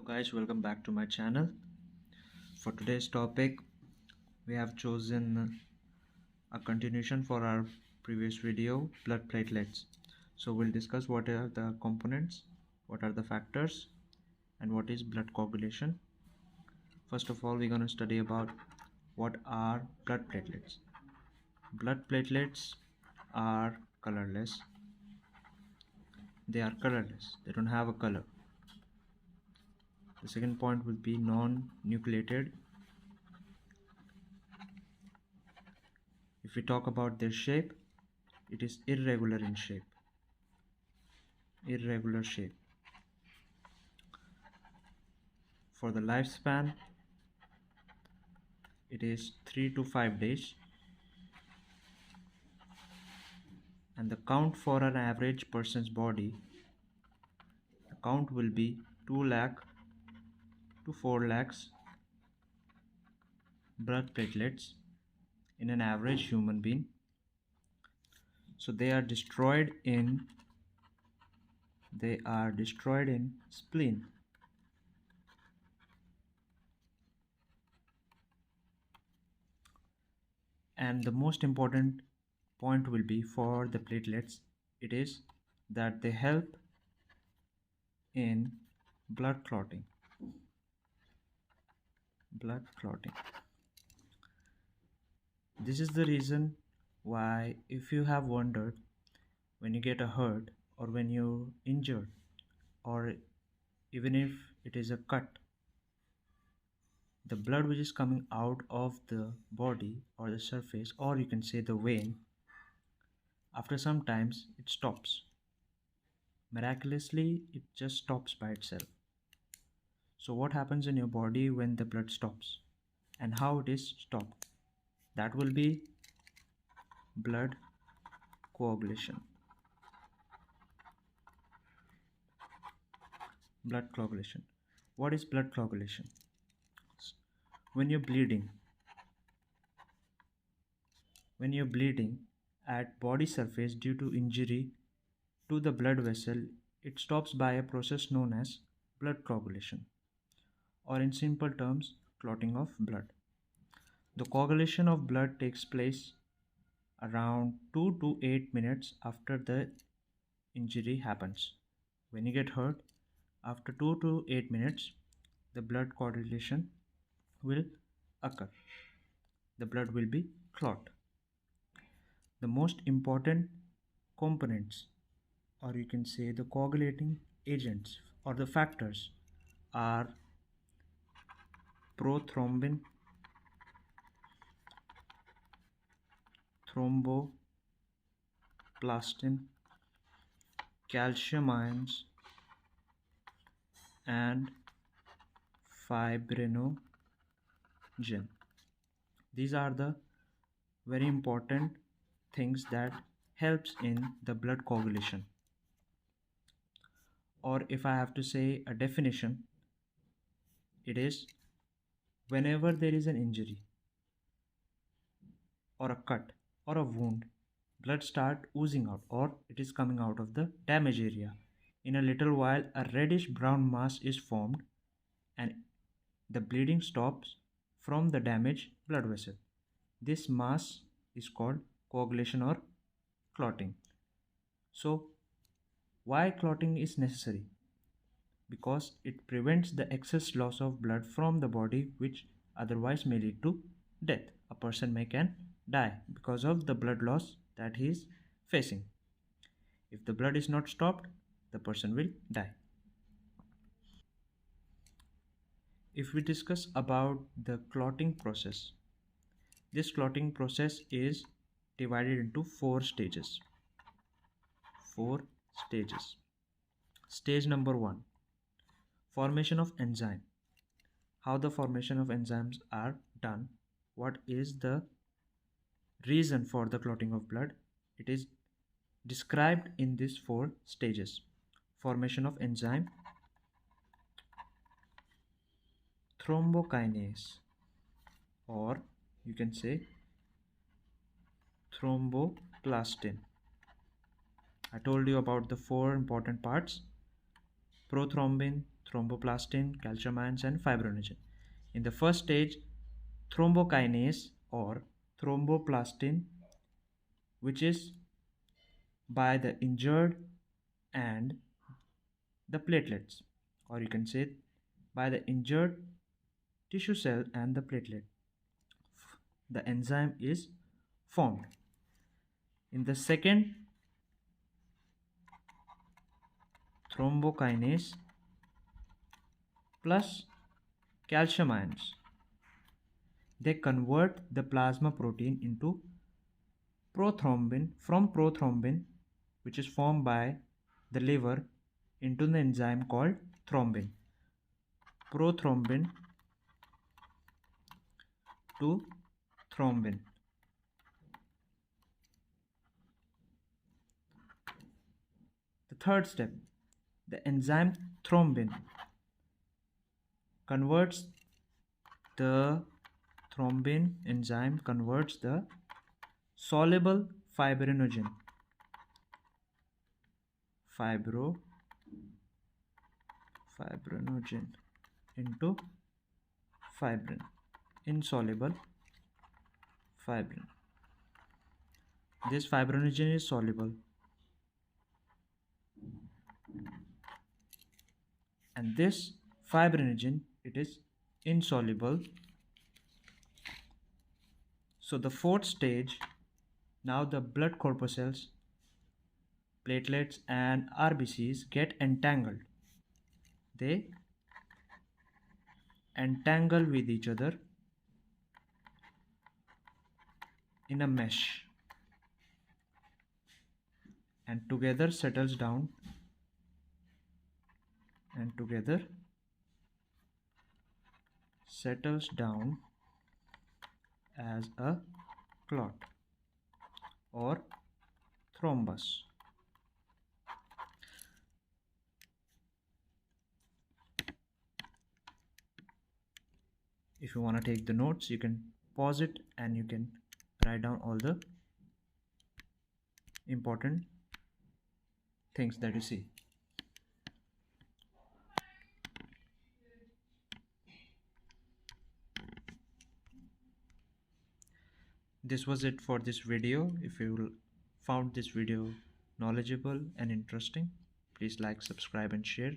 guys, welcome back to my channel. For today's topic, we have chosen a continuation for our previous video, blood platelets. So we'll discuss what are the components, what are the factors, and what is blood coagulation. First of all, we're going to study about what are blood platelets. Blood platelets are colorless. They are colorless. They don't have a color. The second point will be non-nucleated. If we talk about their shape, it is irregular in shape. Irregular shape. For the lifespan, it is 3 to 5 days, and the count for an average person's body, the count will be 2 lakh to 4 lakhs blood platelets in an average human being. So they are destroyed in spleen. And the most important point will be for the platelets, it is that they help in blood clotting. This is the reason why, if you have wondered, when you get a hurt or when you're injured, or even if it is a cut, the blood which is coming out of the body or the surface, or you can say the vein, after some times it stops. Miraculously, it just stops by itself. So what happens in your body when the blood stops and how it is stopped? That will be blood coagulation. Blood coagulation. What is blood coagulation? When you're bleeding at body surface due to injury to the blood vessel, it stops by a process known as blood coagulation, or in simple terms, clotting of blood. The coagulation of blood takes place around 2 to 8 minutes after the injury happens. When you get hurt, after 2 to 8 minutes, the blood coagulation will occur. The blood will be clot. The most important components, or you can say the coagulating agents or the factors, are prothrombin, thromboplastin, calcium ions, and fibrinogen. These are the very important things that helps in the blood coagulation. Or if I have to say a definition, it is whenever there is an injury or a cut or a wound, blood start oozing out, or it is coming out of the damaged area. In a little while, a reddish brown mass is formed and the bleeding stops from the damaged blood vessel. This mass is called coagulation or clotting. So why clotting is necessary? Because it prevents the excess loss of blood from the body, which otherwise may lead to death. A person can die because of the blood loss that he is facing. If the blood is not stopped, the person will die. If we discuss about the clotting process, this clotting process is divided into 4 stages. Stage number 1, formation of enzyme. How the formation of enzymes are done, what is the reason for the clotting of blood, it is described in these 4 stages. Formation of enzyme, thrombokinase, or you can say thromboplastin. I told you about the 4 important parts: prothrombin, thromboplastin, calcium and fibrinogen. In the first stage, thrombokinase or thromboplastin, which is by the injured, and the platelets, or you can say by the injured tissue cell and the platelet, the enzyme is formed. In the second, thrombokinase plus calcium ions, they convert the plasma protein into prothrombin, from prothrombin, which is formed by the liver, into the enzyme called thrombin. Prothrombin to thrombin. The third step, the enzyme thrombin converts the thrombin enzyme converts the soluble fibrinogen into fibrin, insoluble fibrin. This fibrinogen is soluble, and this fibrinogen, it is insoluble. So the fourth stage, now the blood corpuscles, platelets and RBCs get entangled. They entangle with each other in a mesh and together settles down as a clot or thrombus. If you want to take the notes, you can pause it and you can write down all the important things that you see. This was it for this video. If you found this video knowledgeable and interesting, please like, subscribe and share.